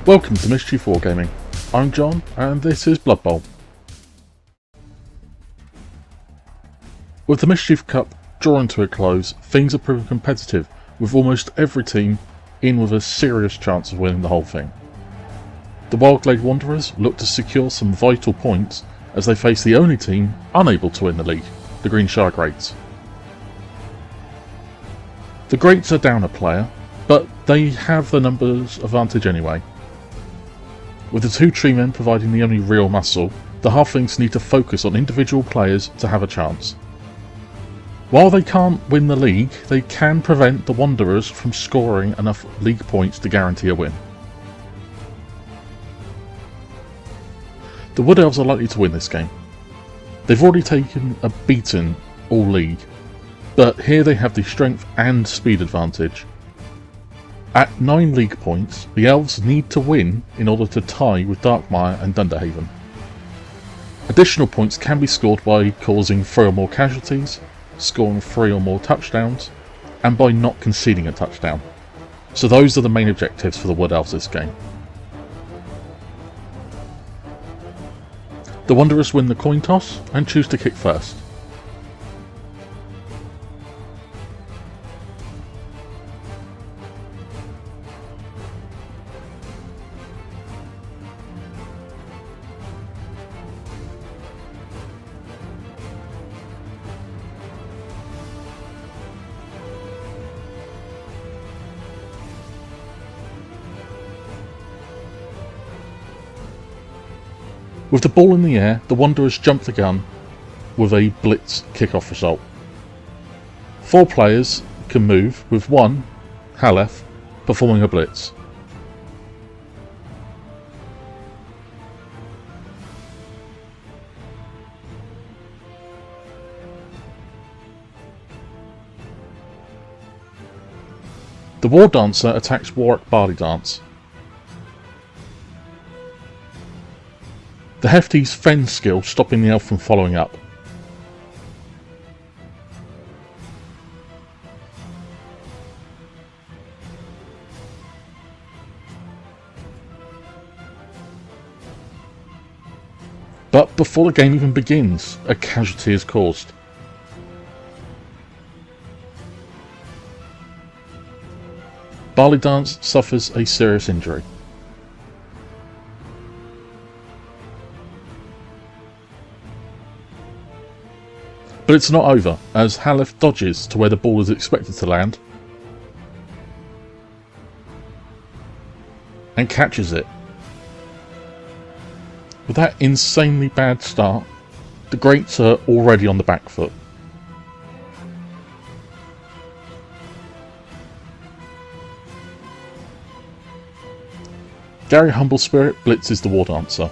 Welcome to Mischief Wargaming. I'm John, and this is Blood Bowl. With the Mischief Cup drawing to a close, things are proving competitive, with almost every team in with a serious chance of winning the whole thing. The Wyldeglade Wanderers look to secure some vital points as they face the only team unable to win the league, the Greenshire Greats. The Greats are down a player, but they have the numbers advantage anyway. With the two tree men providing the only real muscle, the Halflings need to focus on individual players to have a chance. While they can't win the league, they can prevent the Wanderers from scoring enough league points to guarantee a win. The Wood Elves are likely to win this game. They've already taken a beating all league, but here they have the strength and speed advantage. At 9 league points, the Elves need to win in order to tie with Darkmire and Dunderhaven. Additional points can be scored by causing 3 or more casualties, scoring 3 or more touchdowns, and by not conceding a touchdown. So those are the main objectives for the Wood Elves this game. The Wanderers win the coin toss and choose to kick first. With the ball in the air, the Wanderers jump the gun with a blitz kickoff result. 4 players can move, with 1, Halef, performing a blitz. The War Dancer attacks Warwick Barley Dance. The Hefty's fend skill stopping the elf from following up. But before the game even begins, a casualty is caused. Barley Dance suffers a serious injury. But it's not over, as Halef dodges to where the ball is expected to land and catches it. With that insanely bad start, the Greats are already on the back foot. Gary Humblespirit blitzes the War Dancer.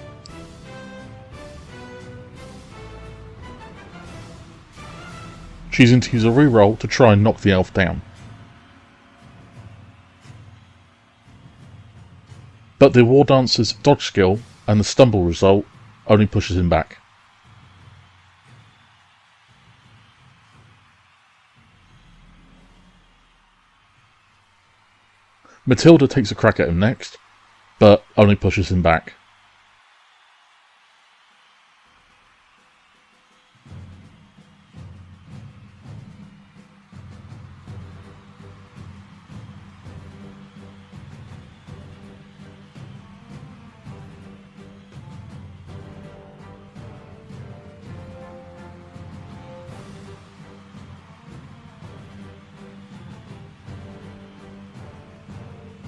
Choosing to use a reroll to try and knock the elf down. But the War Dancer's dodge skill and the stumble result only pushes him back. Matilda takes a crack at him next, but only pushes him back.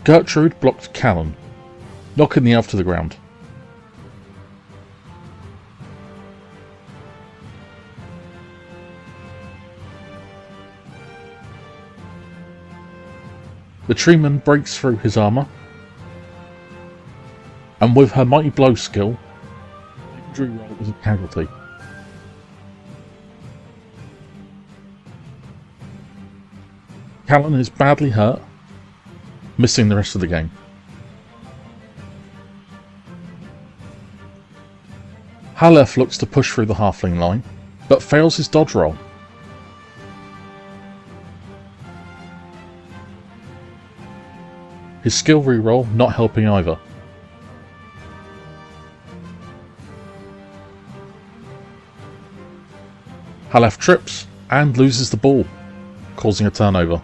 Gertrude blocked Callan, knocking the elf to the ground. The treeman breaks through his armour, and with her mighty blow skill, injury roll is a casualty. Callan is badly hurt, missing the rest of the game. Halef looks to push through the halfling line, but fails his dodge roll. His skill reroll not helping either, Halef trips and loses the ball, causing a turnover.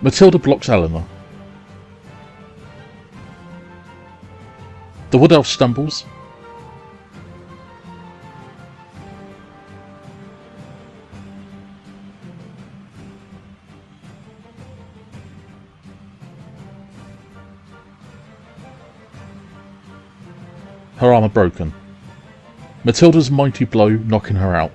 Matilda blocks Eleanor. The Wood Elf stumbles. Her armour broken. Matilda's mighty blow knocking her out.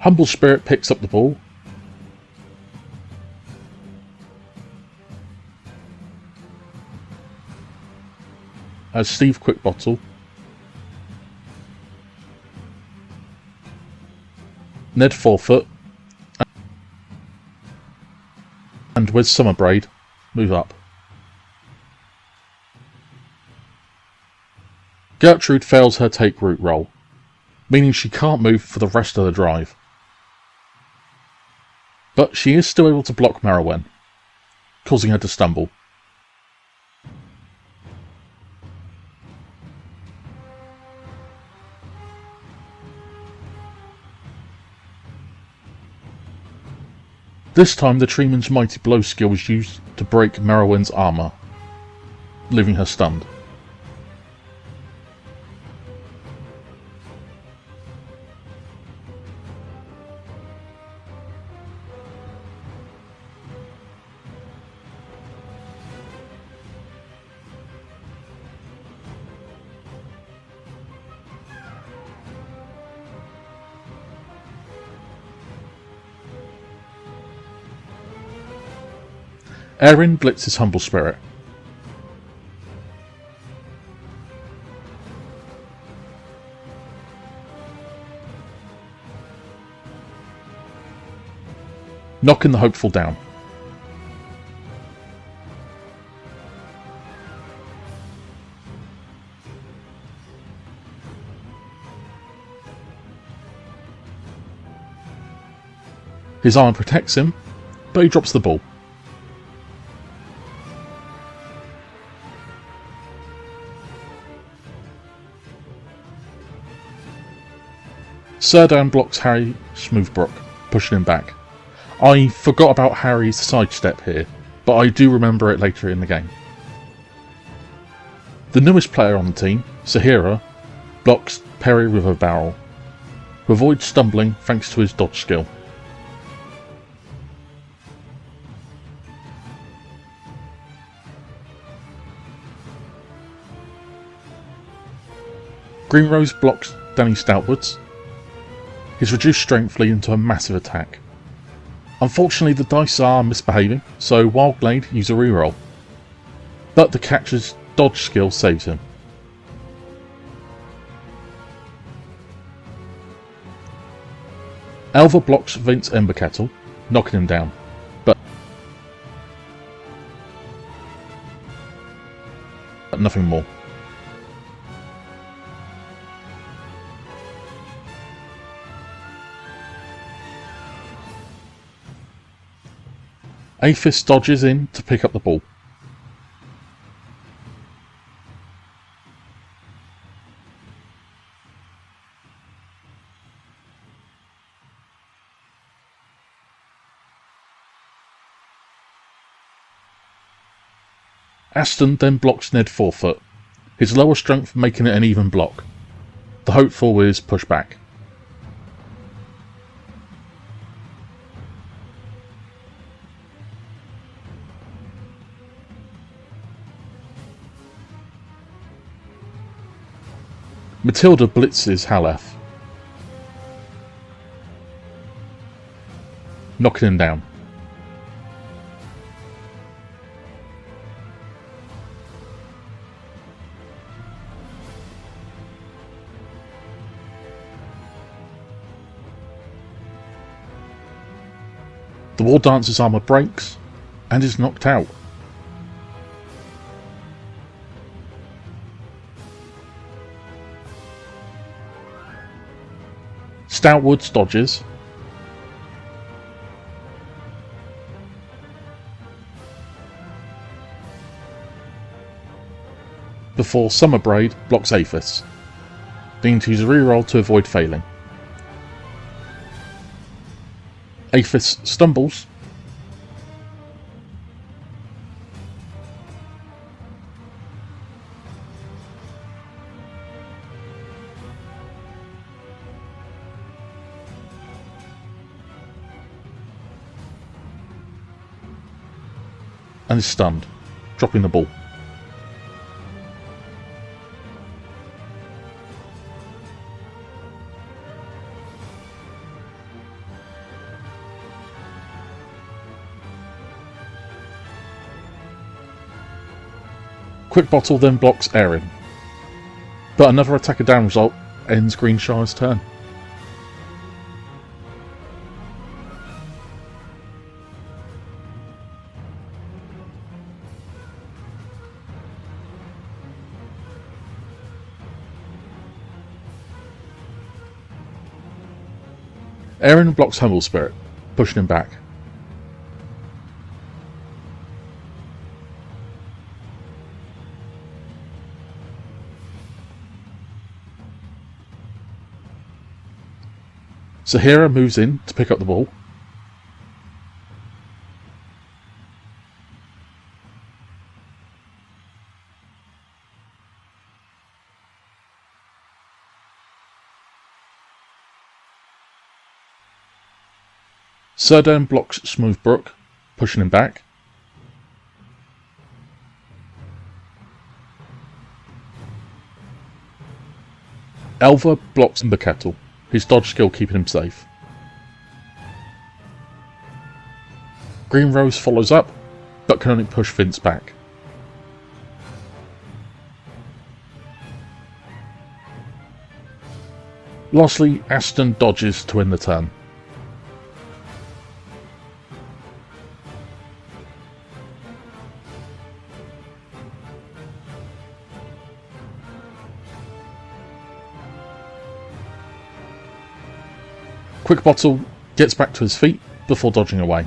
Humble Spirit picks up the ball. As Steve Quickbottle. Ned Forefoot. And with Summerbraid move up. Gertrude fails her take root roll, meaning she can't move for the rest of the drive. But she is still able to block Merylwen, causing her to stumble. This time the Treeman's Mighty Blow skill was used to break Merylwen's armour, leaving her stunned. Erin blitzes Humble Spirit. Knocking the Hopeful down. His arm protects him, but he drops the ball. Serdan blocks Harry Smoothbrook, pushing him back. I forgot about Harry's sidestep here, but I do remember it later in the game. The newest player on the team, Sahira, blocks Perry with a barrel, who avoids stumbling thanks to his dodge skill. Greenrose blocks Danny Stoutwoods, his reduced strength leading to a massive attack. Unfortunately the dice are misbehaving, so Wyldeglade use a reroll, but the catcher's dodge skill saves him. Elva blocks Vince Emberkettle, knocking him down, but nothing more. Aphis dodges in to pick up the ball. Aston then blocks Ned Forefoot, his lower strength making it an even block. The Hopeful is pushed back. Matilda blitzes Halef, knocking him down. War Dancer's armour breaks and is knocked out. Stoutwoods dodges. Before Summerbraid blocks Aphis, needing to use a reroll to avoid failing. Aphis stumbles. And is stunned, dropping the ball. Quick Bottle then blocks Erin, but another attacker down result ends Greenshire's turn. Erin blocks Humble Spirit, pushing him back. Saheera moves in to pick up the ball. Sirdan blocks Smoothbrook, pushing him back. Elva blocks Mbakettle, his dodge skill keeping him safe. Green Rose follows up, but can only push Vince back. Lastly, Aston dodges to win the turn. Quick Bottle gets back to his feet before dodging away.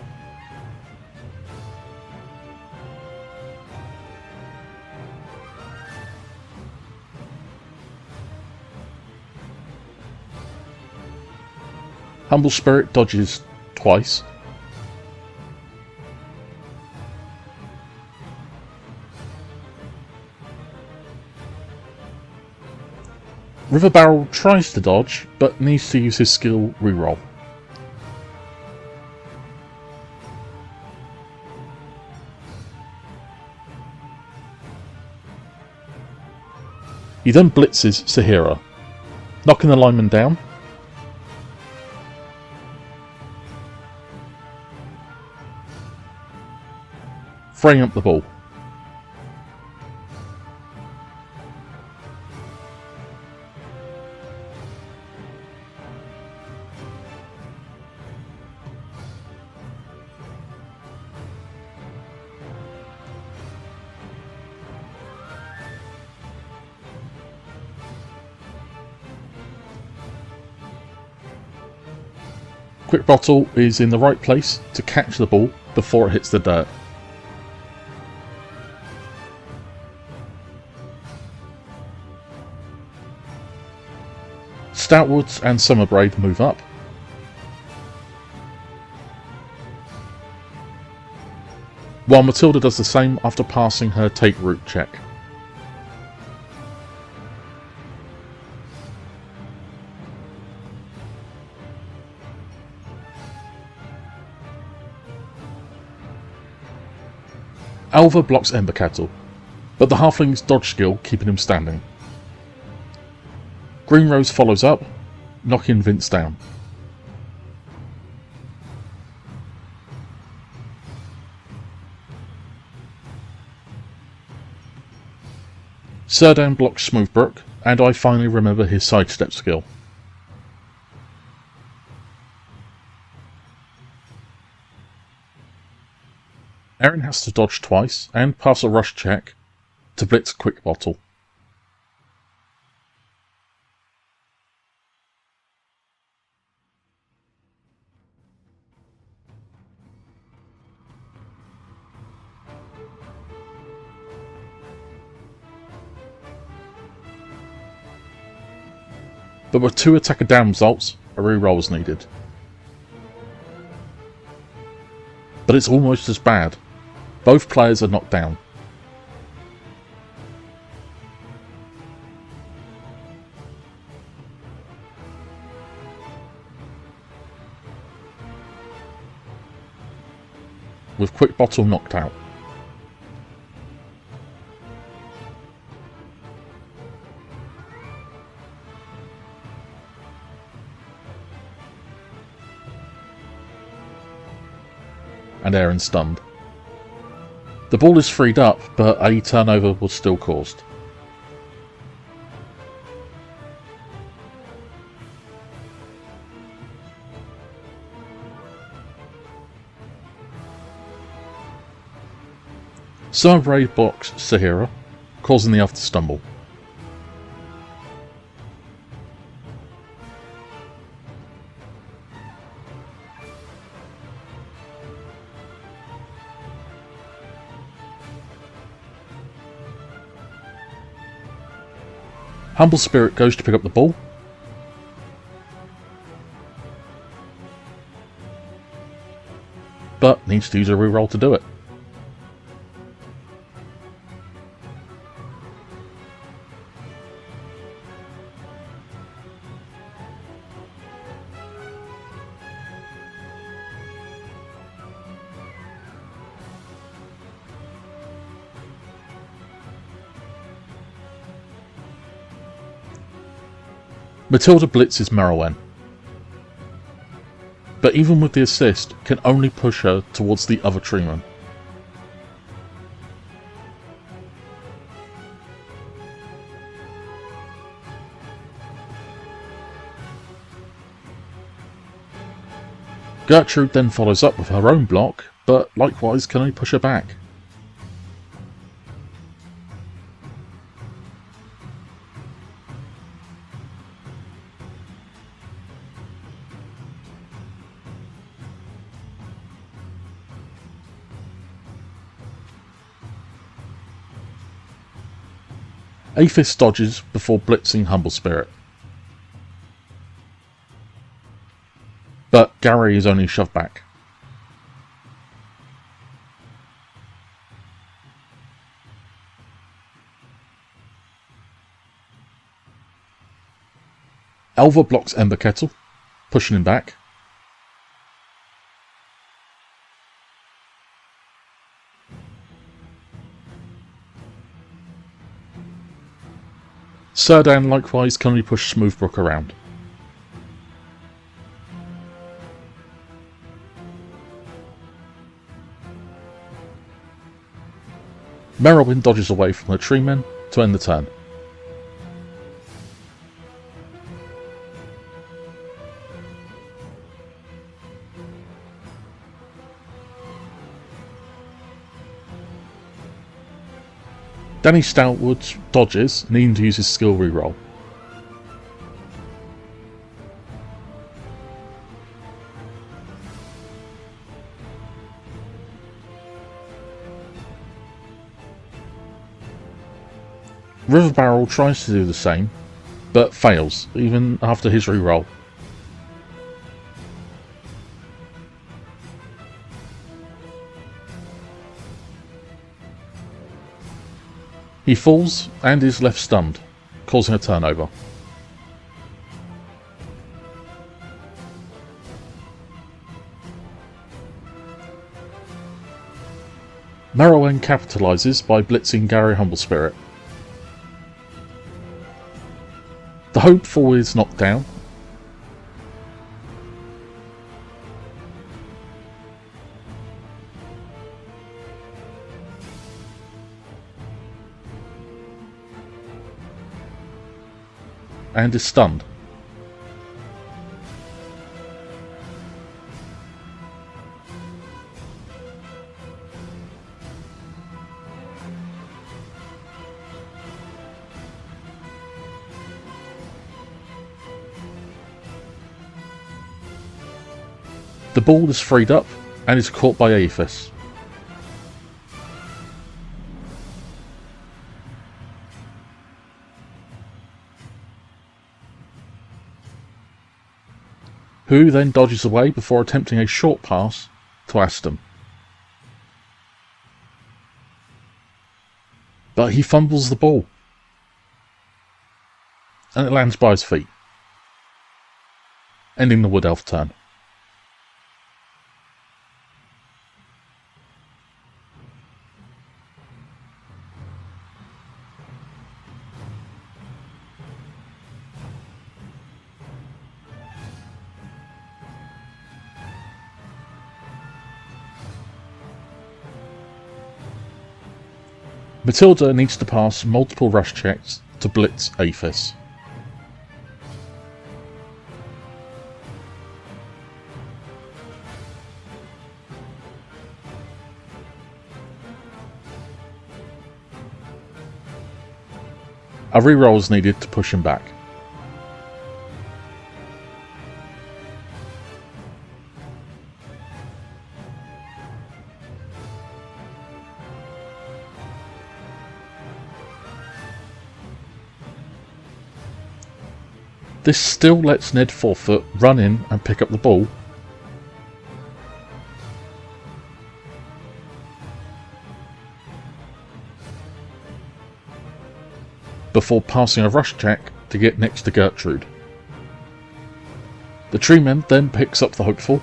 Humble Spirit dodges twice. River Barrel tries to dodge, but needs to use his skill reroll. He then blitzes Saheera, knocking the lineman down. Freeing up the ball. Quick Bottle is in the right place to catch the ball before it hits the dirt. Stoutwoods and Summerbraid move up. While Matilda does the same after passing her take root check. Alva blocks Embercattle, but the Halfling's dodge skill keeping him standing. Green Rose follows up, knocking Vince down. Sirdan blocks Smoothbrook, and I finally remember his sidestep skill. Aaron has to dodge twice and pass a rush check to blitz Quick Bottle. But with 2 attacker down results, a reroll is needed. But it's almost as bad. Both players are knocked down. With Quick Bottle knocked out. And Aaron stunned. The ball is freed up, but a turnover was still caused. Some raid blocks Sahira, causing the other to stumble. Humble Spirit goes to pick up the ball. But needs to use a reroll to do it. Matilda blitzes Merylwen, but even with the assist, can only push her towards the other treeman. Gertrude then follows up with her own block, but likewise can only push her back. Aphis dodges before blitzing Humble Spirit. But Gary is only shoved back. Elva blocks Ember Kettle, pushing him back. Serdan likewise can only push Smoothbrook around. Merylwen dodges away from her treemen to end the turn. Danny Stoutwood dodges, needing to use his skill reroll. River Barrel tries to do the same, but fails, even after his reroll. He falls and is left stunned, causing a turnover. Merylwen capitalises by blitzing Gary Humble Spirit. The hopeful is knocked down. And is stunned. The ball is freed up and is caught by Aethys. Who then dodges away before attempting a short pass to Aston. But he fumbles the ball, and it lands by his feet, ending the Wood Elf turn. Matilda needs to pass multiple rush checks to blitz Aethys. A reroll is needed to push him back. This still lets Ned Forefoot run in and pick up the ball, before passing a rush check to get next to Gertrude. The treeman then picks up the hopeful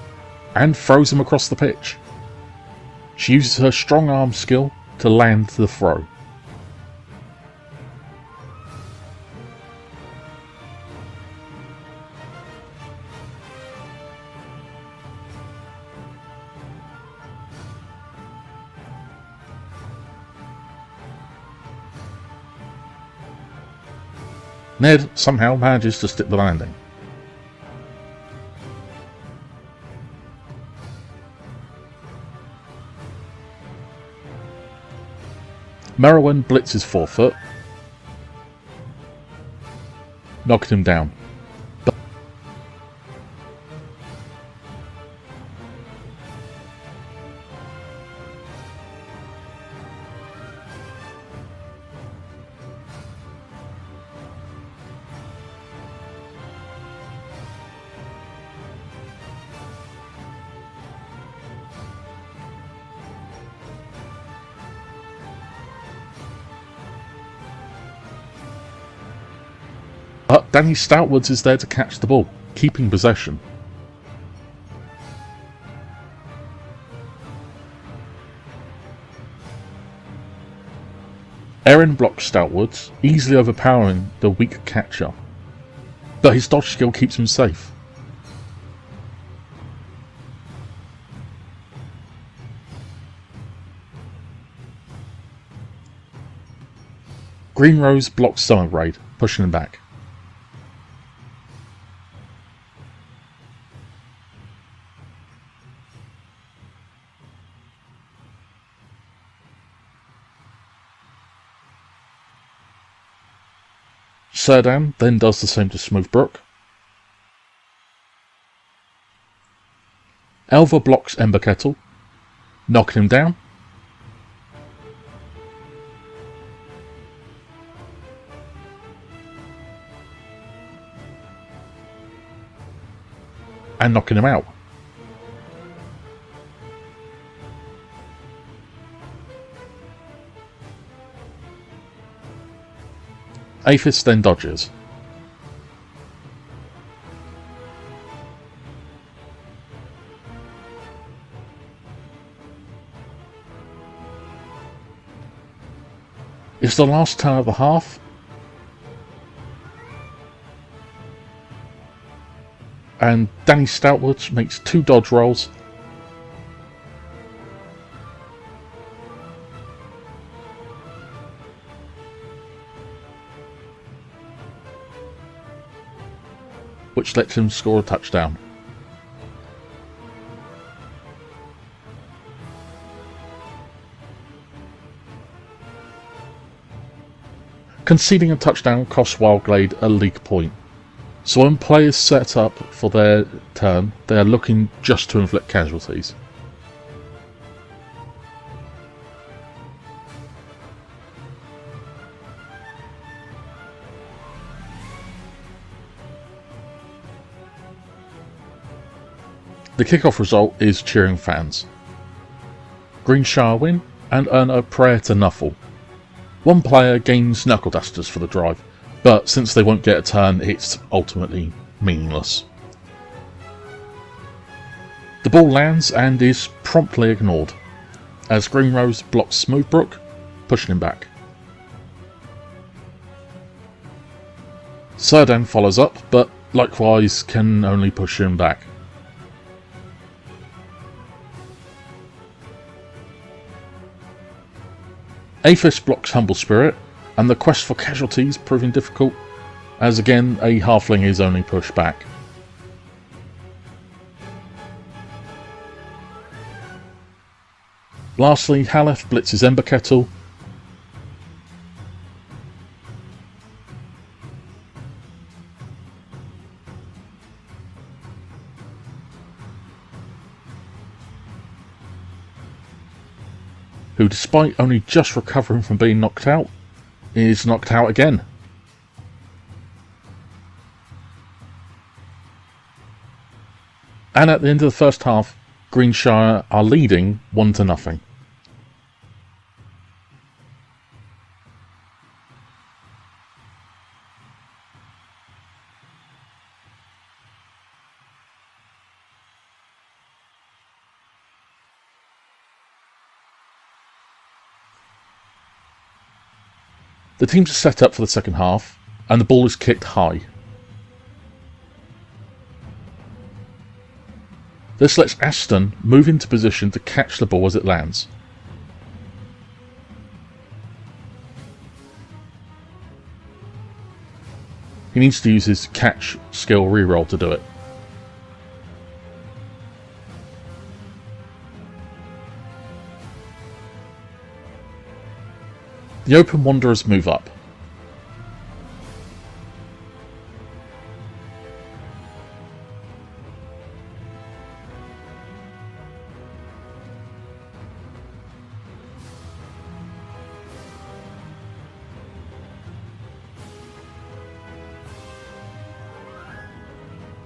and throws him across the pitch. She uses her strong arm skill to land the throw. Ned somehow manages to stick the landing. Merowyn blitzes Forefoot, knocking him down. But Danny Stoutwoods is there to catch the ball, keeping possession. Erin blocks Stoutwoods, easily overpowering the weak catcher, but his dodge skill keeps him safe. Green Rose blocks Summer Raid, pushing him back. Serdan then does the same to Smoothbrook. Elva blocks Ember Kettle, knocking him down. And knocking him out. Aethys then dodges. It's the last turn of the half, and Danny Stoutwoods makes 2 dodge rolls. Which lets him score a touchdown. Conceding a touchdown costs Wyldeglade a league point, So when players set up for their turn, they are looking just to inflict casualties. The kickoff result is cheering fans. Greenshire win and earn a prayer to Nuffle. One player gains knuckle dusters for the drive, but since they won't get a turn, it's ultimately meaningless. The ball lands and is promptly ignored, as Green Rose blocks Smoothbrook, pushing him back. Serdan follows up, but likewise can only push him back. Aphis blocks Humble Spirit, and the quest for casualties proving difficult, as again a halfling is only pushed back. Lastly, Haleth blitzes Ember Kettle, who, despite only just recovering from being knocked out, is knocked out again. And at the end of the first half, Greenshire are leading 1-0. The teams are set up for the second half, and the ball is kicked high. This lets Aston move into position to catch the ball as it lands. He needs to use his catch skill reroll to do it. The open Wanderers move up.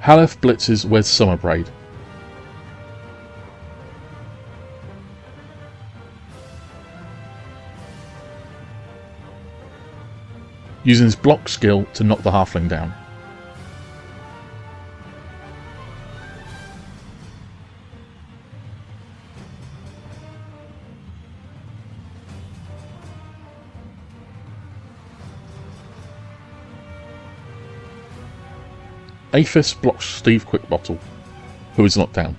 Haleth blitzes with Summerbraid. Using his block skill to knock the halfling down. Aphis blocks Steve Quickbottle, who is knocked down.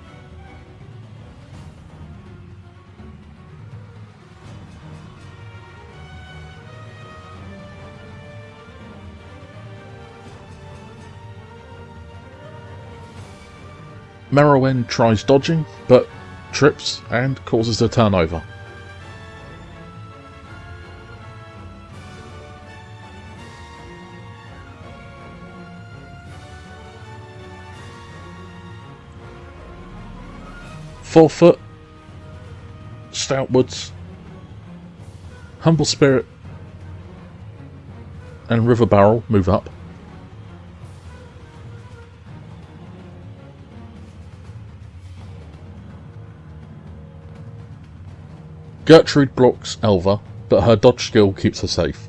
Merrowen tries dodging, but trips and causes a turnover. Forefoot, Stoutwoods, Humble Spirit and River Barrel move up. Gertrude blocks Elva, but her dodge skill keeps her safe.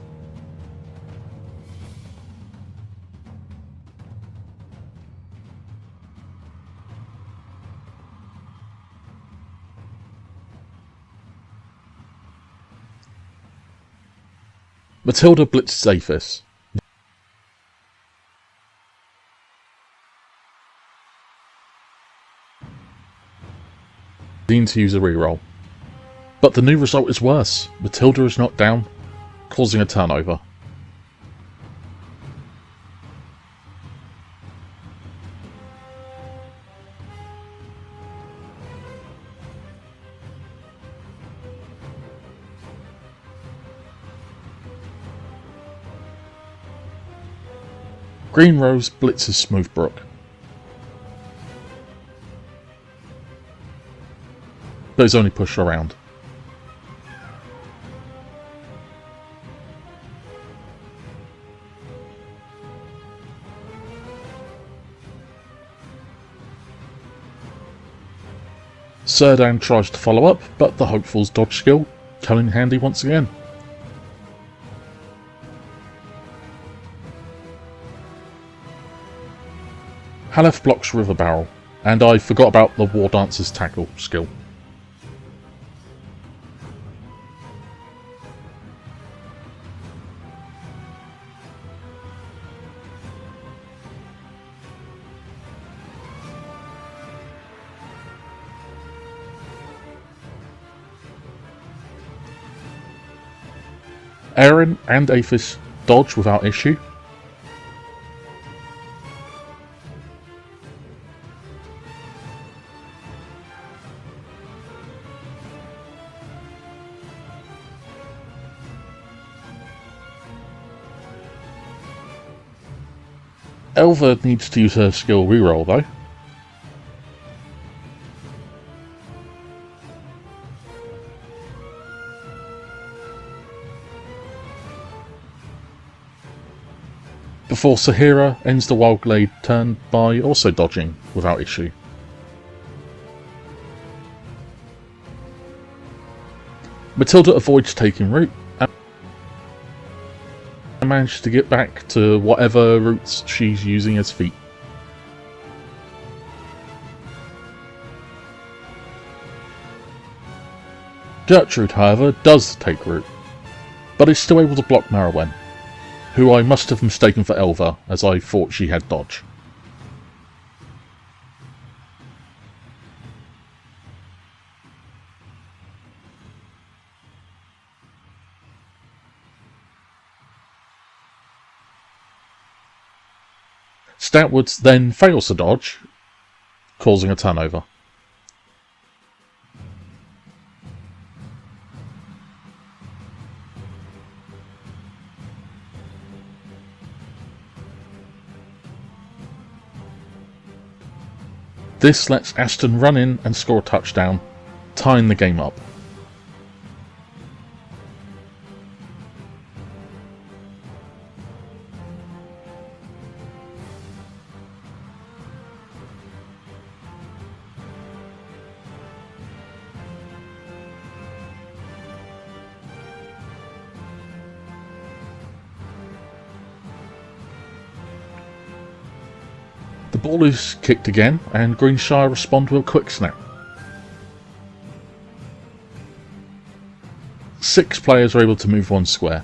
Matilda blitzes Aphis. Need to use a reroll. But the new result is worse. Matilda is knocked down, causing a turnover. Green Rose blitzes Smoothbrook. But is only pushed around. Serdan tries to follow up, but the Hopeful's dodge skill come in handy once again. Halef blocks River Barrel, and I forgot about the War Dancer's tackle skill. Aaron and Aphis dodge without issue. Elva needs to use her skill reroll though. Before Saheera ends the Wyldeglade turn by also dodging without issue. Matilda avoids taking root and manages to get back to whatever routes she's using as feet. Gertrude, however, does take root, but is still able to block Marrowen, who I must have mistaken for Elva, as I thought she had dodge. Stoutwoods then fails to dodge, causing a turnover. This lets Aston run in and score a touchdown, tying the game up. The ball is kicked again, and Greenshire respond with a quick snap. 6 players are able to move 1 square.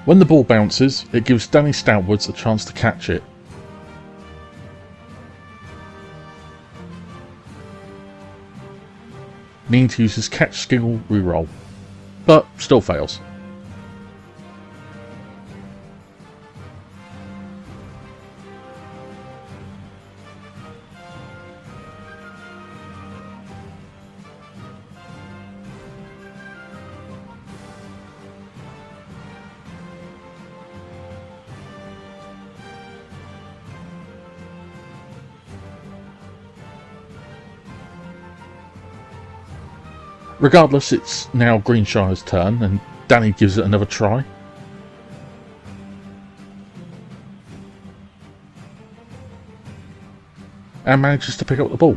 When the ball bounces, it gives Danny Stoutwoods a chance to catch it. Needing to use his catch skill reroll, but still fails. Regardless, it's now Greenshire's turn, and Danny gives it another try. And manages to pick up the ball.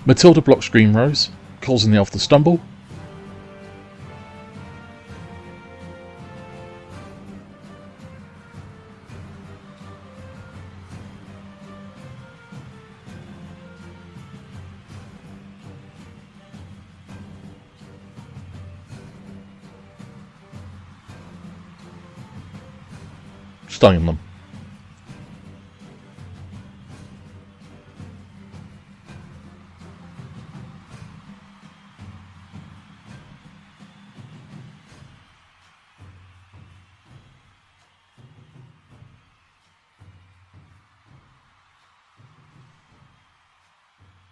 Matilda blocks Green Rose, causing the elf to stumble. Stunning them.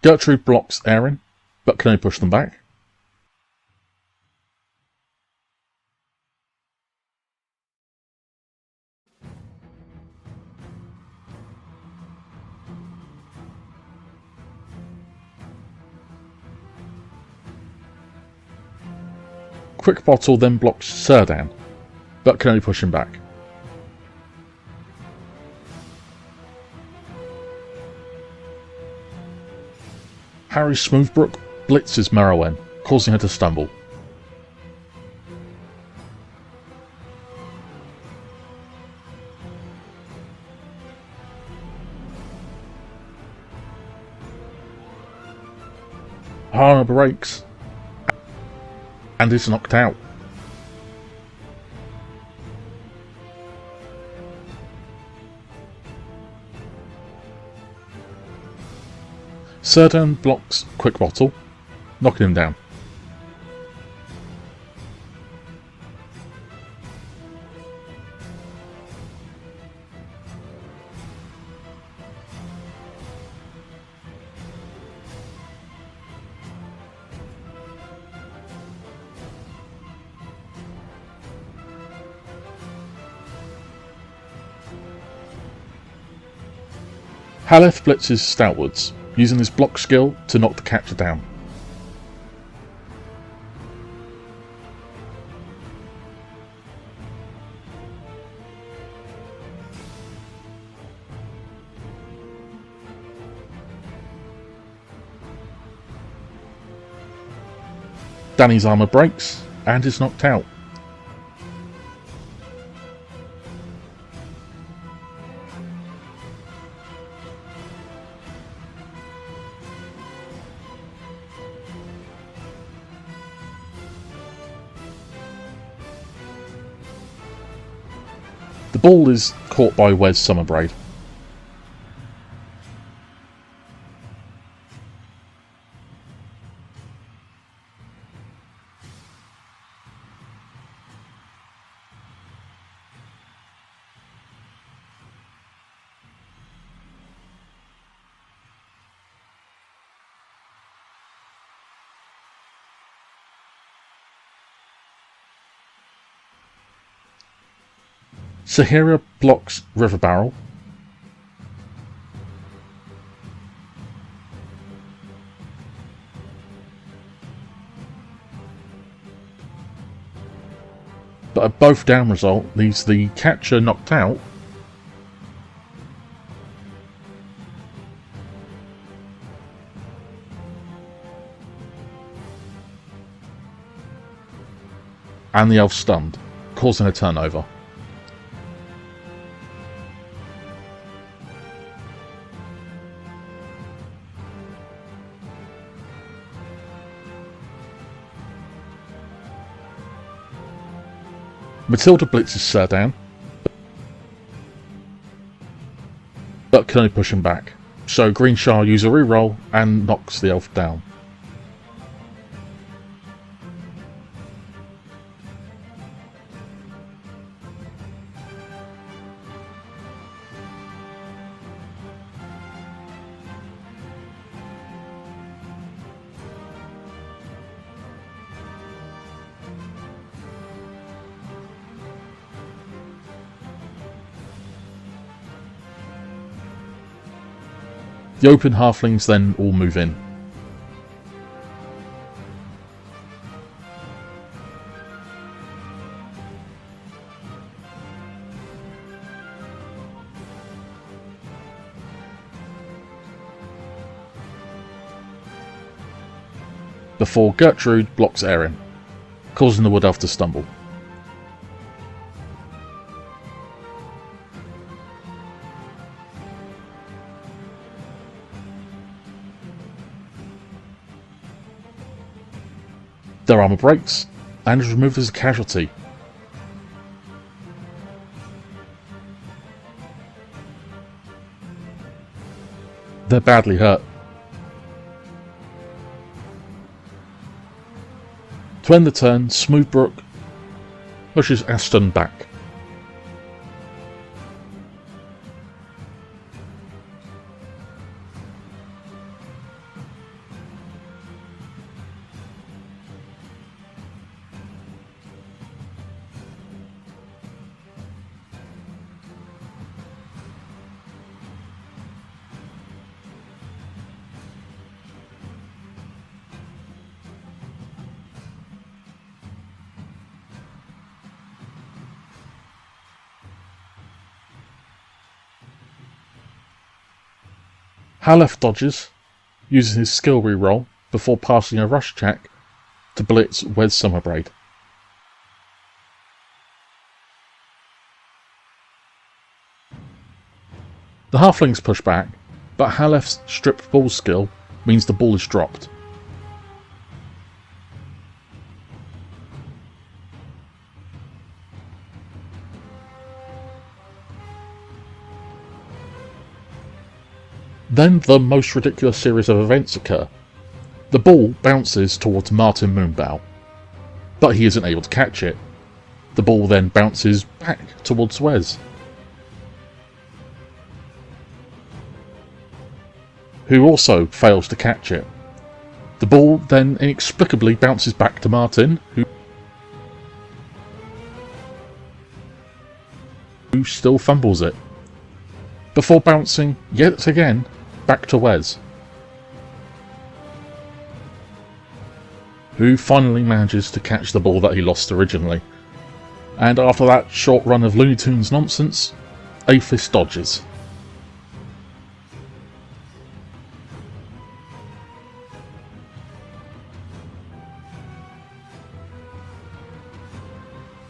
Gertrude blocks Erin, but can only push them back. Quick Bottle then blocks Serdan, but can only push him back. Harry Smoothbrook blitzes Merrowen, causing her to stumble. Hana breaks and is knocked out. Serdan blocks Quick Bottle, knocking him down. Haleth blitzes Stoutwards, using his block skill to knock the catcher down. Danny's armour breaks and is knocked out. The ball is caught by Wes Summerbraid. Saheera blocks River Barrel. But a both down result leaves the catcher knocked out and the elf stunned, causing a turnover. Matilda blitzes Serdan, but can only push him back, so Greenshire use a reroll and knocks the elf down. The open halflings then all move in. Before Gertrude blocks Erin, causing the wood elf to stumble. Their armour breaks and is removed as a casualty. They're badly hurt. To end the turn, Smoothbrook pushes Aston back. Halef dodges, using his skill reroll before passing a rush check to blitz Wes Summerbraid. The Halflings push back, but Halef's stripped ball skill means the ball is dropped. Then the most ridiculous series of events occur. The ball bounces towards Martin Moonbow, but he isn't able to catch it. The ball then bounces back towards Wes, who also fails to catch it. The ball then inexplicably bounces back to Martin, who still fumbles it, before bouncing yet again back to Wes, who finally manages to catch the ball that he lost originally. And after that short run of Looney Tunes nonsense, Aphis dodges.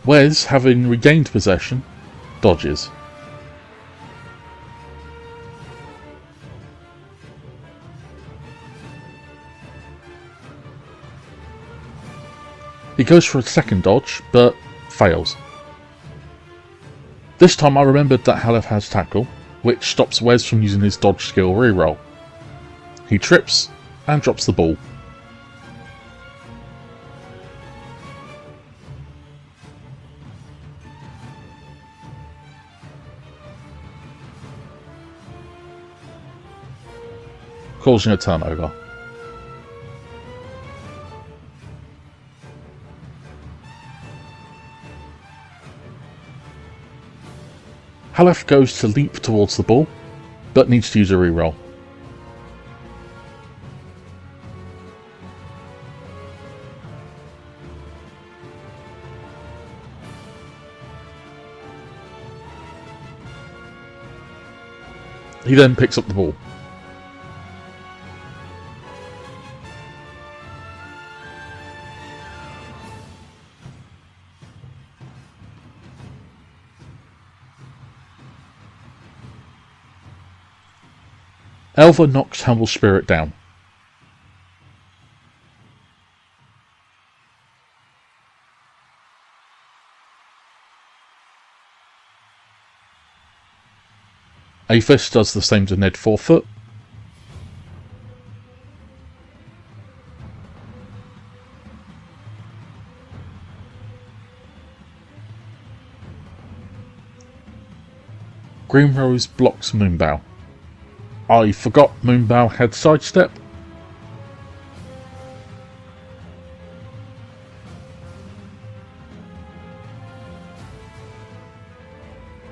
Wes, having regained possession, dodges. He goes for a second dodge, but fails. This time I remembered that Halef has tackle, which stops Wes from using his dodge skill reroll. He trips and drops the ball. Causing a turnover. Halef goes to leap towards the ball, but needs to use a reroll. He then picks up the ball. Elva knocks Humble Spirit down. Aphis does the same to Ned Forefoot. Greenrose blocks Moonbow. I forgot Moonbow had sidestep.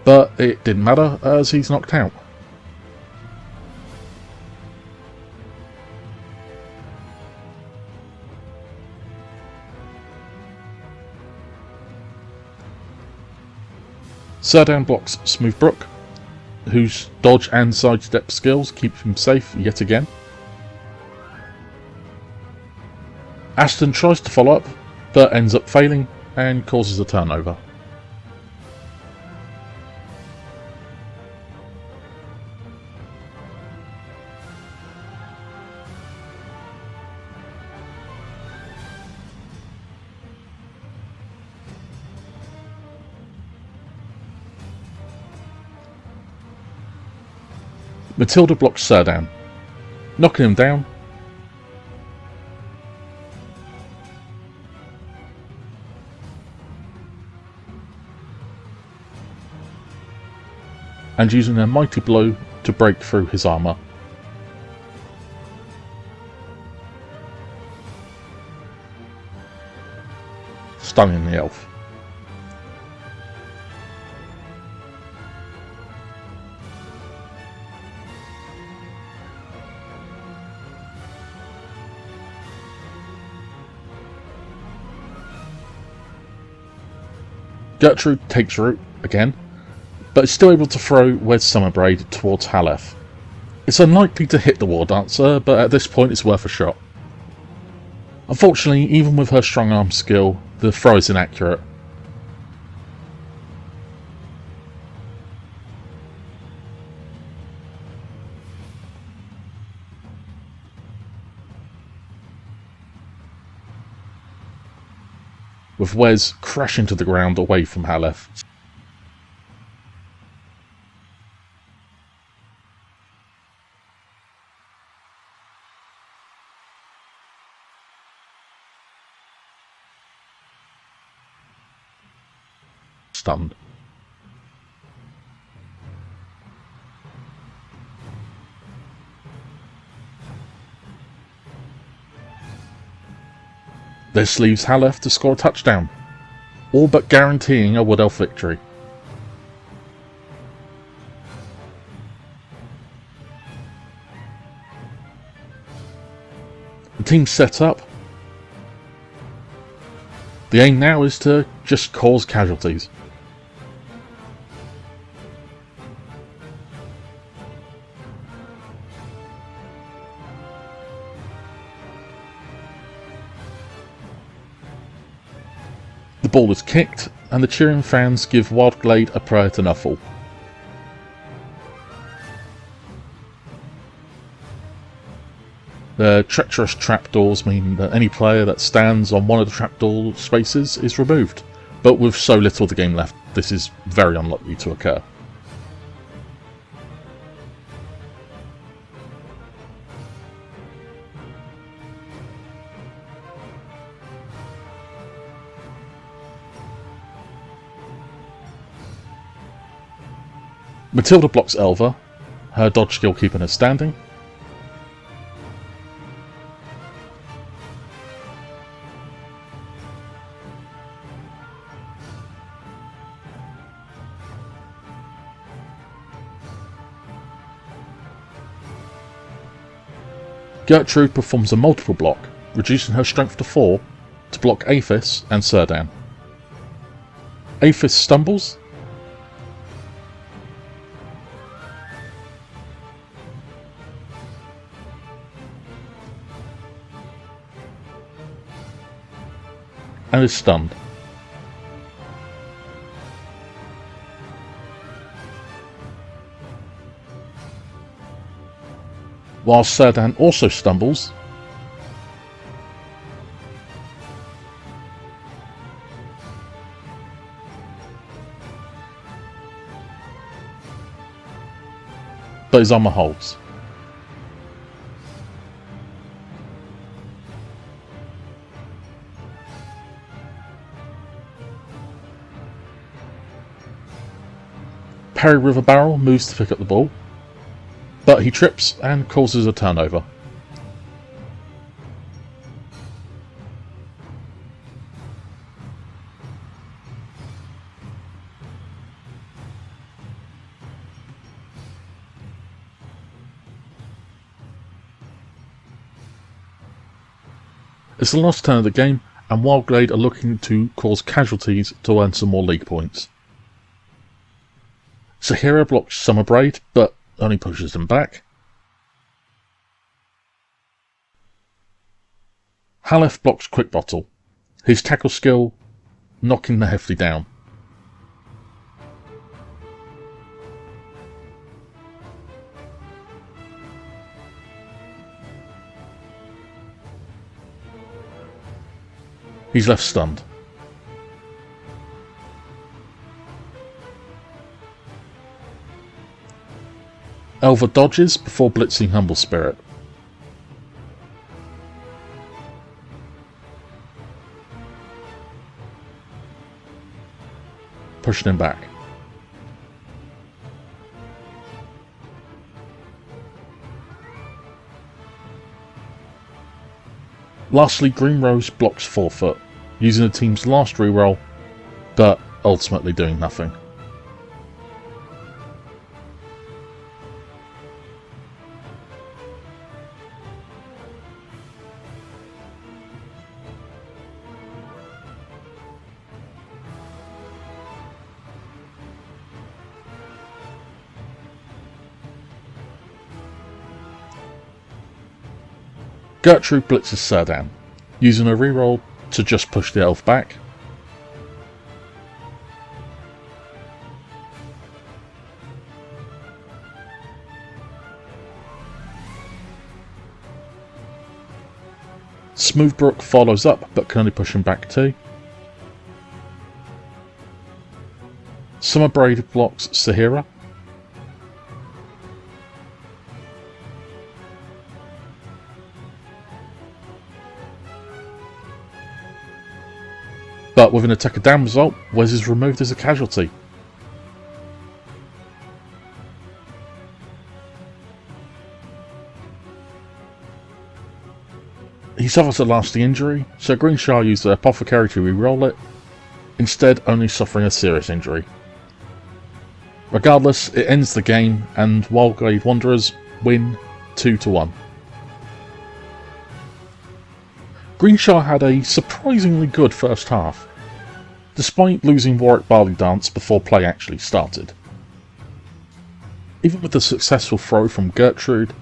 But it didn't matter as he's knocked out. Serdan blocks Smoothbrook, whose dodge and sidestep skills keep him safe yet again. Aston tries to follow up, but ends up failing and causes a turnover. Matilda blocks Serdan, knocking him down. And using a mighty blow to break through his armour. Stunning the elf. Gertrude takes root again, but is still able to throw Wes Summerbraid towards Halef. It's unlikely to hit the War Dancer, but at this point it's worth a shot. Unfortunately, even with her strong arm skill, the throw is inaccurate. With Wes crashing to the ground away from Halef. Stunned. This leaves Halef to score a touchdown, all but guaranteeing a Wood Elf victory. The team's set up. The aim now is to just cause casualties. The ball is kicked, and the cheering fans give Wyldeglade a prayer to Nuffle. The treacherous trapdoors mean that any player that stands on one of the trapdoor spaces is removed, but with so little of the game left, this is very unlikely to occur. Matilda blocks Elva, her dodge skill keeping her standing. Gertrude performs a multiple block, reducing her strength to 4 to block Aphis and Serdan. Aphis stumbles, and is stunned. While Serdan also stumbles, but his armor holds. Parry River Barrel moves to pick up the ball, but he trips and causes a turnover. It's the last turn of the game, and Wyldeglade are looking to cause casualties to earn some more league points. Sahira blocks Summer Braid, but only pushes them back. Halef blocks Quick Bottle, his tackle skill knocking the Hefty down. He's left stunned. Elva dodges before blitzing Humble Spirit. Pushing him back. Lastly, Green Rose blocks 4-foot, using the team's last reroll, but ultimately doing nothing. Gertrude blitzes Serdan, using a reroll to just push the elf back. Smoothbrook follows up, but can only push him back too. Summerbraid blocks Sahira. But with an attacker down result, Wes is removed as a casualty. He suffers a lasting injury, so Greenshire used the Apothecary to reroll it, instead only suffering a serious injury. Regardless, it ends the game and Wyldeglade Wanderers win 2-1. Greenshire had a surprisingly good first half, despite losing Warwick Barley Dance before play actually started. Even with the successful throw from Gertrude,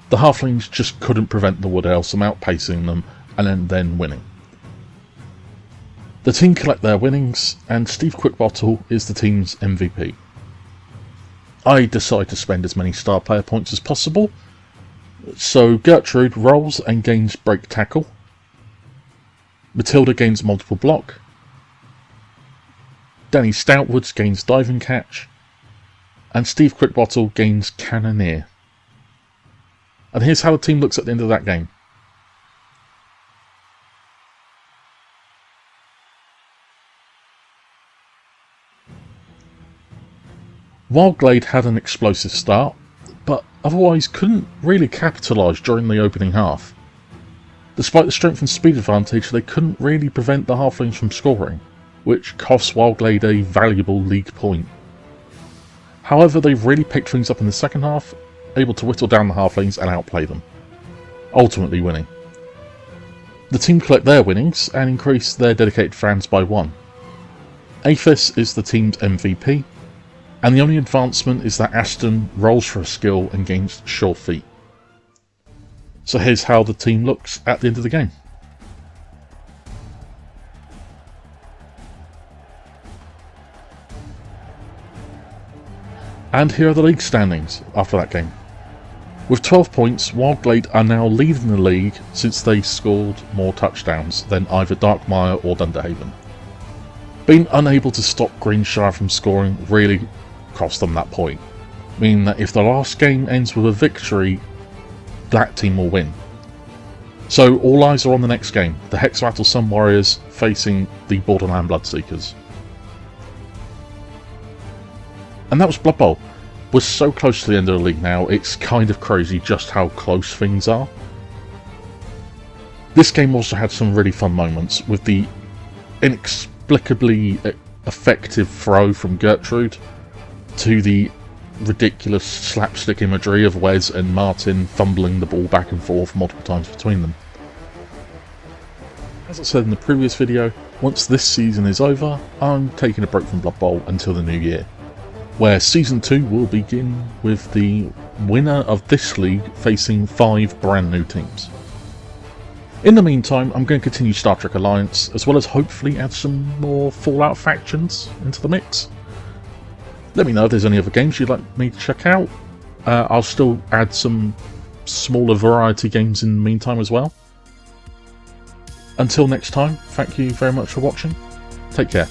the Halflings just couldn't prevent the Wood Elves from outpacing them and then winning. The team collect their winnings, and Steve Quickbottle is the team's MVP. I decide to spend as many star player points as possible, so Gertrude rolls and gains break tackle, Matilda gains multiple block, Danny Stoutwoods gains diving catch, and Steve Quickbottle gains cannoneer. And here's how the team looks at the end of that game. Wyldeglade had an explosive start, but otherwise couldn't really capitalise during the opening half. Despite the strength and speed advantage, they couldn't really prevent the Halflings from scoring, which cost Wyldeglade a valuable league point. However, they really picked things up in the second half, able to whittle down the Halflings and outplay them, ultimately winning. The team collect their winnings and increase their dedicated fans by 1. Aphis is the team's MVP, and the only advancement is that Aston rolls for a skill and gains Sure Feet. So here's how the team looks at the end of the game. And here are the league standings after that game. With 12 points, Wyldeglade are now leading the league since they scored more touchdowns than either Darkmire or Dunderhaven. Being unable to stop Greenshire from scoring really cost them that point, meaning that if the last game ends with a victory, that team will win. So all eyes are on the next game, the Hexrattle Sun Warriors facing the Borderland Bloodseekers. And that was Blood Bowl. We're so close to the end of the league now, it's kind of crazy just how close things are. This game also had some really fun moments, with the inexplicably effective throw from Gertrude, to the ridiculous slapstick imagery of Wes and Martin fumbling the ball back and forth multiple times between them. As I said in the previous video, once this season is over, I'm taking a break from Blood Bowl until the new year, where Season 2 will begin with the winner of this league facing 5 brand new teams. In the meantime, I'm going to continue Star Trek Alliance, as well as hopefully add some more Fallout factions into the mix. Let me know if there's any other games you'd like me to check out. I'll still add some smaller variety games in the meantime as well. Until next time, thank you very much for watching. Take care.